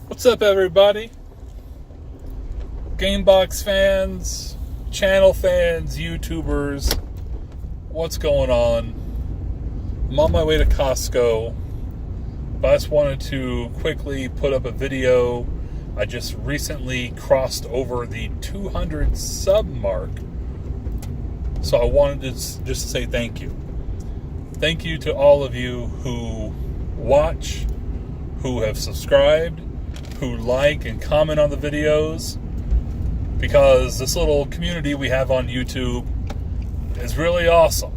What's up, everybody? Gamebox fans, channel fans, YouTubers, what's going on? I'm on my way to Costco, but I just wanted to quickly put up a video. I just recently crossed over the 200 sub mark, so I wanted to just say thank you. Thank you to all of you who watch, who have subscribed, who like and comment on the videos, because this little community we have on YouTube is really awesome.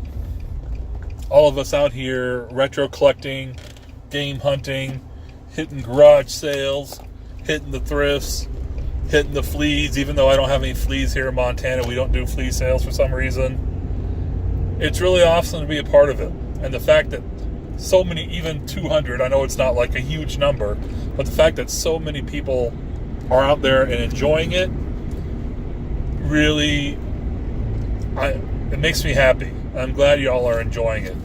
All of us out here retro collecting, game hunting, hitting garage sales, hitting the thrifts, hitting the fleas. Even though I don't have any fleas here in Montana, we don't do flea sales for some reason. It's really awesome to be a part of it. And the fact that so many, even 200, I know it's not like a huge number, but the fact that so many people are out there and enjoying it, really, it makes me happy. I'm glad y'all are enjoying it.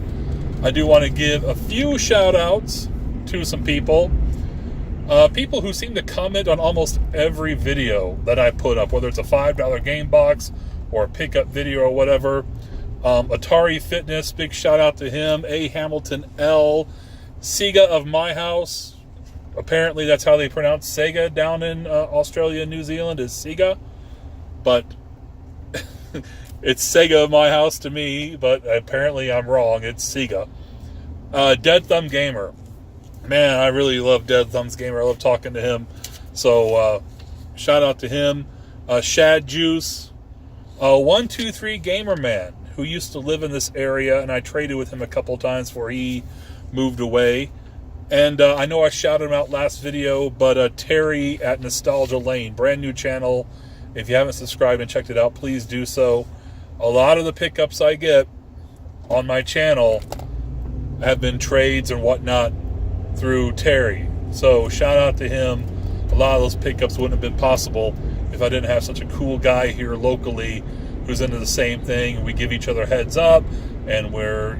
I do want to give a few shout outs to some people. People who seem to comment on almost every video that I put up, whether it's a $5 game box or a pickup video or whatever. Atari Fitness, big shout out to him. A. Hamilton L. Sega of my house. Apparently that's how they pronounce Sega down in Australia and New Zealand, is Sega. But it's Sega of my house to me, but apparently I'm wrong. It's Sega. Dead Thumb Gamer. Man, I really love Dead Thumbs Gamer. I love talking to him. So shout out to him. Shad Juice. 123 Gamer Man, who used to live in this area, and I traded with him a couple times before he moved away. And I know I shouted him out last video, but Terry at Nostalgia Lane, brand new channel. If you haven't subscribed and checked it out, please do so. A lot of the pickups I get on my channel have been trades and whatnot through Terry. So shout out to him. A lot of those pickups wouldn't have been possible if I didn't have such a cool guy here locally who's into the same thing. We give each other heads up, and we're,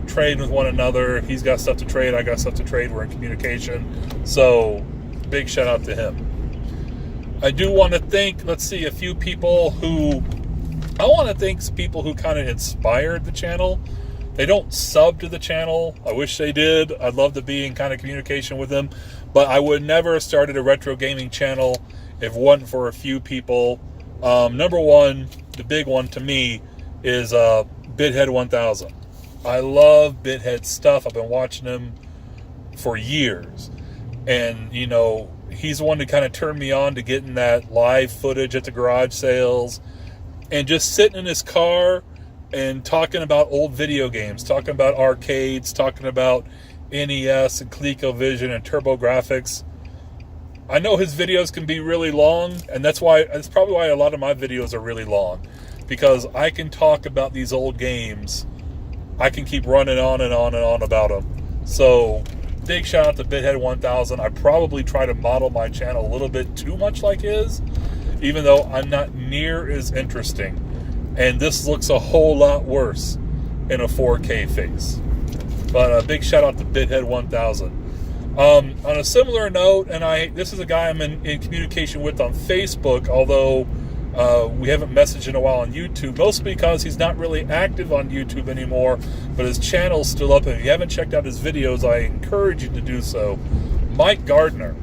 trading with one another. If he's got stuff to trade, I got stuff to trade. We're in communication. So big shout out to him. I do want to thank, a few people who, kind of inspired the channel. They don't sub to the channel. I wish they did. I'd love to be in kind of communication with them. But I would never have started a retro gaming channel if it wasn't for a few people. Number one, the big one to me, is Bithead 1000. I love Bithead stuff. I've been watching him for years. And, he's the one to kind of turn me on to getting that live footage at the garage sales. And just sitting in his car and talking about old video games, talking about arcades, talking about NES and ColecoVision and TurboGrafx. I know his videos can be really long, and that's probably why a lot of my videos are really long, because I can talk about these old games. I can keep running on and on and on about them. So big shout out to Bithead 1000. I probably try to model my channel a little bit too much like his, even though I'm not near as interesting. And this looks a whole lot worse in a 4K face. But a big shout out to Bithead 1000. On a similar note, and this is a guy I'm in communication with on Facebook, although we haven't messaged in a while on YouTube, mostly because he's not really active on YouTube anymore, but his channel's still up. And if you haven't checked out his videos, I encourage you to do so. Mike Gardner.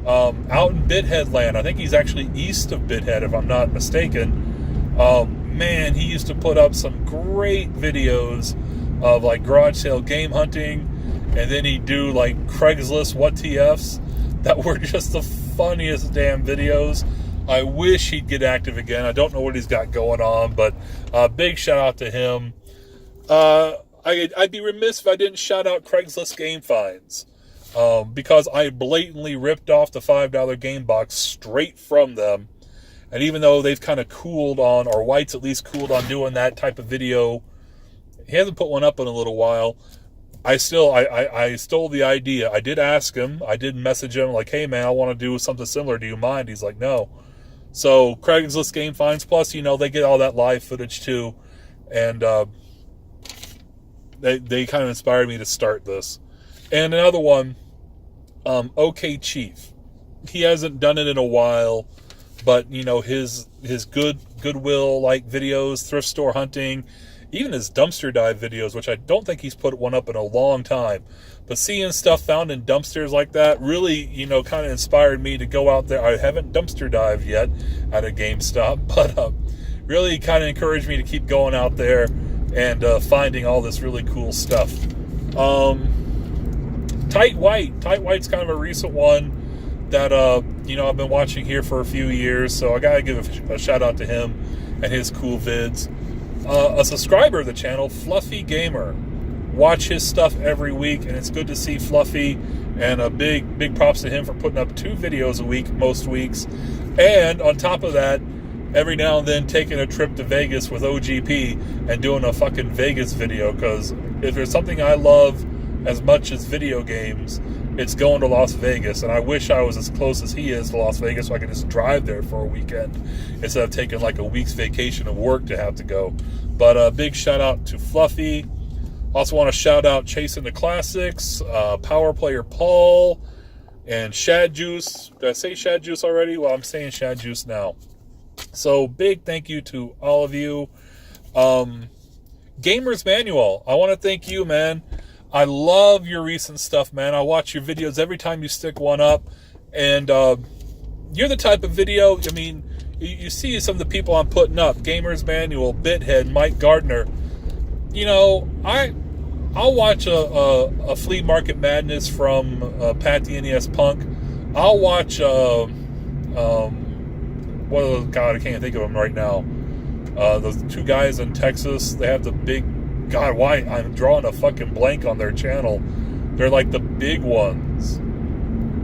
Out in Bithead land. I think he's actually east of Bithead, if I'm not mistaken. Man, he used to put up some great videos of like garage sale game hunting, and then he'd do like Craigslist what TFs that were just the funniest damn videos. I wish he'd get active again. I don't know what he's got going on, but big shout out to him. I'd be remiss if I didn't shout out Craigslist Game Finds. Because I blatantly ripped off the $5 game box straight from them. And even though they've kind of cooled on, or White's at least cooled on doing that type of video, he hasn't put one up in a little while. I stole the idea. I did ask him. I did message him like, hey man, I want to do something similar. Do you mind? He's like, no. So Craigslist Game Finds, plus, they get all that live footage too. And they kind of inspired me to start this. And another one, OK Chief. He hasn't done it in a while, but you know, his goodwill like videos, thrift store hunting, even his dumpster dive videos, which I don't think he's put one up in a long time. But seeing stuff found in dumpsters like that really, you know, kind of inspired me to go out there. I haven't dumpster dived yet at a GameStop, but really kind of encouraged me to keep going out there and finding all this really cool stuff. Tight White's kind of a recent one that you know, I've been watching here for a few years, so I gotta give a shout out to him and his cool vids. A subscriber of the channel, Fluffy Gamer, watch his stuff every week, and it's good to see Fluffy, and a big props to him for putting up 2 videos a week most weeks, and on top of that, every now and then taking a trip to Vegas with OGP and doing a fucking Vegas video, because if there's something I love as much as video games, it's going to Las Vegas, and I wish I was as close as he is to Las Vegas so I could just drive there for a weekend instead of taking like a week's vacation of work to have to go. But a big shout out to Fluffy. Also want to shout out Chasing the Classics, Power Player Paul, and Shad Juice. Did I say Shad Juice already? Well, I'm saying Shad Juice now. So big thank you to all of you. Gamers Manual, I want to thank you, man. I love your recent stuff, man. I watch your videos every time you stick one up, and you're the type of video, I mean, you see some of the people I'm putting up, Gamers Manual, Bithead, Mike Gardner. You know, I'll watch a Flea Market Madness from Pat the NES Punk. I'll watch God, I can't think of them right now. Those 2 guys in Texas, they have the big, God, why I'm drawing a fucking blank on their channel. They're like the big ones,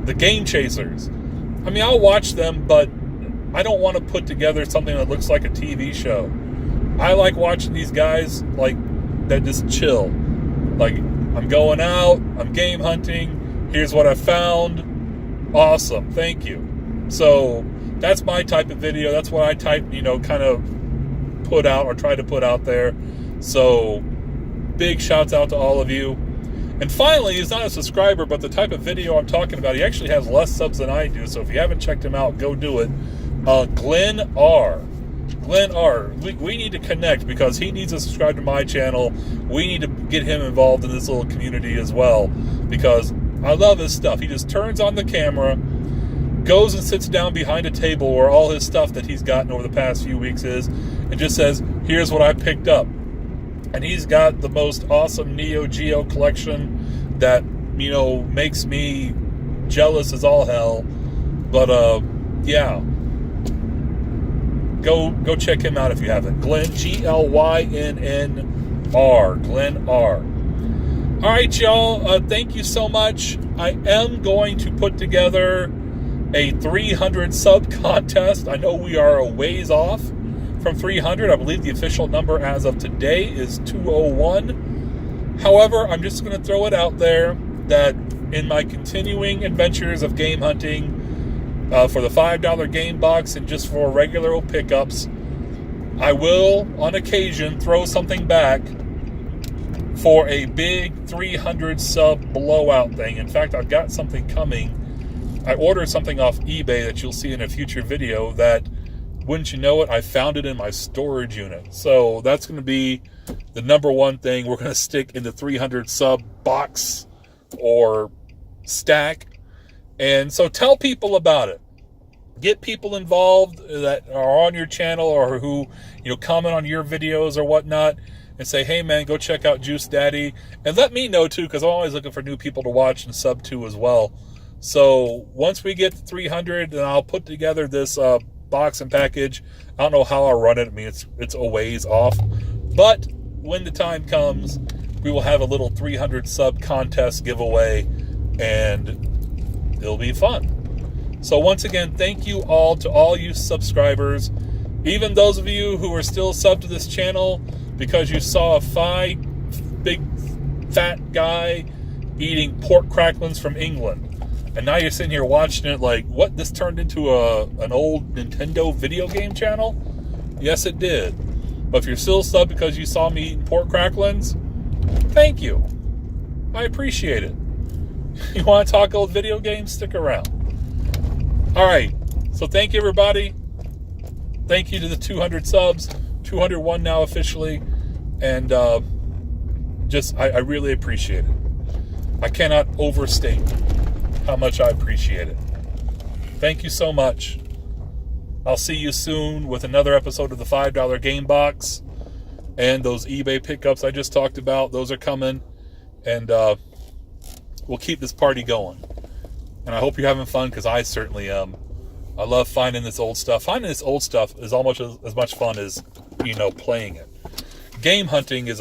the Game Chasers. I mean, I'll watch them, but I don't want to put together something that looks like a TV show. I like watching these guys like that just chill. Like, I'm going out, I'm game hunting, here's what I found. Awesome, thank you. So that's my type of video. That's what I type, you know, kind of put out or try to put out there. So big shouts out to all of you. And finally, he's not a subscriber, but the type of video I'm talking about, he actually has less subs than I do. So if you haven't checked him out, go do it. Glenn R. We need to connect, because he needs to subscribe to my channel. We need to get him involved in this little community as well, because I love his stuff. He just turns on the camera, goes and sits down behind a table where all his stuff that he's gotten over the past few weeks is, and just says, here's what I picked up. And he's got the most awesome Neo Geo collection that, you know, makes me jealous as all hell. But yeah, go check him out if you haven't. Glenn, Glynn-R, Glenn R. All right, y'all, thank you so much. I am going to put together a 300 sub contest. I know we are a ways off from 300. I believe the official number as of today is 201. However, I'm just going to throw it out there that in my continuing adventures of game hunting, for the $5 game box and just for regular old pickups, I will, on occasion, throw something back for a big 300 sub blowout thing. In fact, I've got something coming. I ordered something off eBay that you'll see in a future video that, wouldn't you know it, I found it in my storage unit. So that's going to be the number one thing we're going to stick in the 300 sub box or stack. And so tell people about it. Get people involved that are on your channel or who, you know, comment on your videos or whatnot, and say, hey man, go check out Juice Daddy. And let me know too, because I'm always looking for new people to watch and sub to as well. So once we get to 300, then I'll put together this box and package. I don't know how I'll run it. I mean, it's a ways off. But when the time comes, we will have a little 300 sub contest giveaway, and it'll be fun. So once again, thank you all to all you subscribers, even those of you who are still subbed to this channel because you saw a big fat guy eating pork cracklings from England. And now you're sitting here watching it like, what, this turned into an old Nintendo video game channel? Yes, it did. But if you're still subbed because you saw me eating pork cracklings, thank you. I appreciate it. You want to talk old video games? Stick around. All right. So thank you, everybody. Thank you to the 200 subs. 201 now officially. And I really appreciate it. I cannot overstate how much I appreciate it. Thank you so much. I'll see you soon with another episode of the $5 Game Box. And those eBay pickups I just talked about, those are coming. And we'll keep this party going. And I hope you're having fun, because I certainly am. I love finding this old stuff. Finding this old stuff is almost as much fun as, playing it. Game hunting is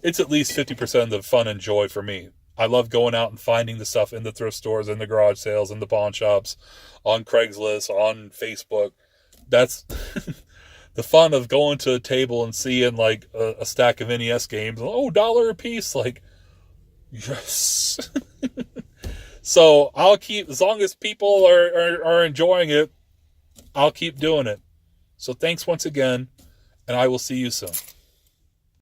it's at least 50% of the fun and joy for me. I love going out and finding the stuff in the thrift stores, in the garage sales, in the pawn shops, on Craigslist, on Facebook. That's the fun of going to a table and seeing like a stack of NES games. Oh, $1 a piece. Like, yes. So I'll keep, as long as people are enjoying it, I'll keep doing it. So thanks once again, and I will see you soon.